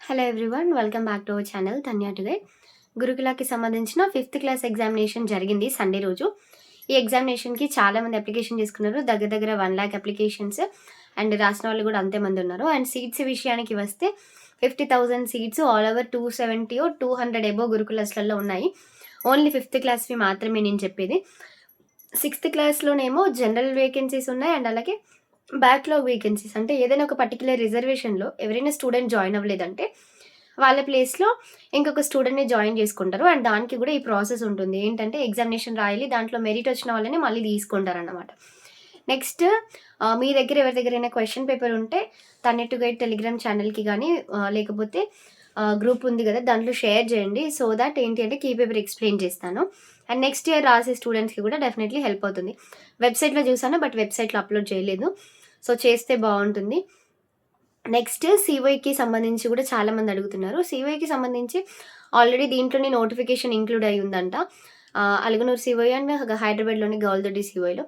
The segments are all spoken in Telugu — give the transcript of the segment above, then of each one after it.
Hello everyone, welcome back to our channel Dhanya today. గురుకులకి సంబంధించిన 5th క్లాస్ ఎగ్జామినేషన్ జరిగింది సండే రోజు. ఈ ఎగ్జామినేషన్‌కి చాలామంది అప్లికేషన్ చేసుకున్నారు. దగ్గర దగ్గర 1,00,000 అప్లికేషన్స్ అండ్ రాసిన వాళ్ళు కూడా అంతే మంది ఉన్నారు. అండ్ సీట్స్ విషయానికి వస్తే 50,000 సీట్స్ ఆల్ ఓవర్ 270 200 అబోవ్ గురుకులస్‌లలో ఉన్నాయి. ఓన్లీ 5th క్లాస్‌వి మాత్రమే నేను చెప్పేది. 6th క్లాస్‌లోనేమో జనరల్ వేకెన్సీస్ ఉన్నాయి అండ్ అలాగే బ్యాక్‌లాగ్ వేకెన్సీస్. అంటే ఏదైనా ఒక పర్టిక్యులర్ రిజర్వేషన్‌లో ఎవరైనా స్టూడెంట్ జాయిన్ అవ్వలేదంటే, వాళ్ళ ప్లేస్‌లో ఇంకొక స్టూడెంట్‌ని జాయిన్ చేసుకుంటారు. అండ్ దానికి కూడా ఈ ప్రాసెస్ ఉంటుంది. ఏంటంటే ఎగ్జామినేషన్ రాయాలి. దాంట్లో మెరిట్ వచ్చిన వాళ్ళని మళ్ళీ తీసుకుంటారనమాట. నెక్స్ట్ మీ దగ్గర ఎవరి దగ్గరైనా క్వెషన్ పేపర్ ఉంటే తన్నె టు గైడ్ టెలిగ్రామ్ ఛానల్‌కి గానీ లేకపోతే గ్రూప్ ఉంది కదా! దాంట్లో షేర్ చేయండి. సో దట్ ఏంటి అంటే కీ పేపర్ ఎక్స్‌ప్లెయిన్ చేస్తాను. అండ్ నెక్స్ట్ ఇయర్ రాసే స్టూడెంట్స్‌కి కూడా డెఫినెట్‌లీ హెల్ప్ అవుతుంది. వెబ్‌సైట్‌లో చూసాను. బట్ వెబ్‌సైట్‌లో అప్‌లోడ్ చేయలేదు. సో చేస్తే బావుంటుంది. నెక్స్ట్ సీవైకి సంబంధించి కూడా చాలామంది అడుగుతున్నారు. సీవైకి సంబంధించి ఆల్రెడీ దీంట్లోనే నోటిఫికేషన్ ఇంక్లూడ్ అయ్యి ఉందంట. అలుగునూరు సీవై అండ్ హైదరాబాద్‌లోని గౌల్దొడ్డి సీవైలో.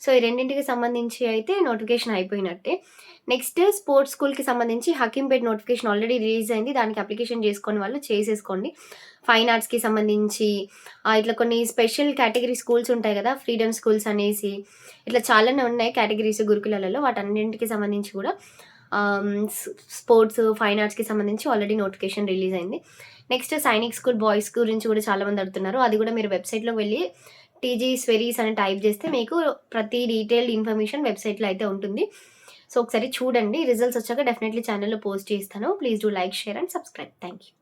సో ఈ రెండింటికి సంబంధించి అయితే నోటిఫికేషన్ అయిపోయినట్టే. నెక్స్ట్ స్పోర్ట్స్ స్కూల్‌కి సంబంధించి హకీంపేట్ నోటిఫికేషన్ ఆల్రెడీ రిలీజ్ అయింది. దానికి అప్లికేషన్ చేసుకొని వాళ్ళు చేసేసుకోండి. ఫైన్ ఆర్ట్స్‌కి సంబంధించి ఇట్లా కొన్ని స్పెషల్ కేటగిరీ స్కూల్స్ ఉంటాయి కదా! ఫ్రీడమ్ స్కూల్స్ అనేసి ఇట్లా చాలానే ఉన్నాయి కేటగిరీస్ గురుకులాలలో. వాటన్నింటికి సంబంధించి కూడా స్పోర్ట్స్, ఫైన్ ఆర్ట్స్‌కి సంబంధించి ఆల్రెడీ నోటిఫికేషన్ రిలీజ్ అయింది. నెక్స్ట్ సైనిక్ స్కూల్ బాయ్స్ గురించి కూడా చాలామంది అడుగుతున్నారు. అది కూడా మీరు వెబ్‌సైట్‌లోకి వెళ్లి టీజీ స్వెరీస్ అని టైప్ చేస్తే మీకు ప్రతి డీటెయిల్డ్ ఇన్ఫర్మేషన్ వెబ్‌సైట్‌లో అయితే ఉంటుంది. సో ఒకసారి చూడండి. రిజల్ట్స్ వచ్చాక డెఫినెట్‌లీ ఛానెల్‌లో పోస్ట్ చేస్తాను. Please do like, share and subscribe. Thank you.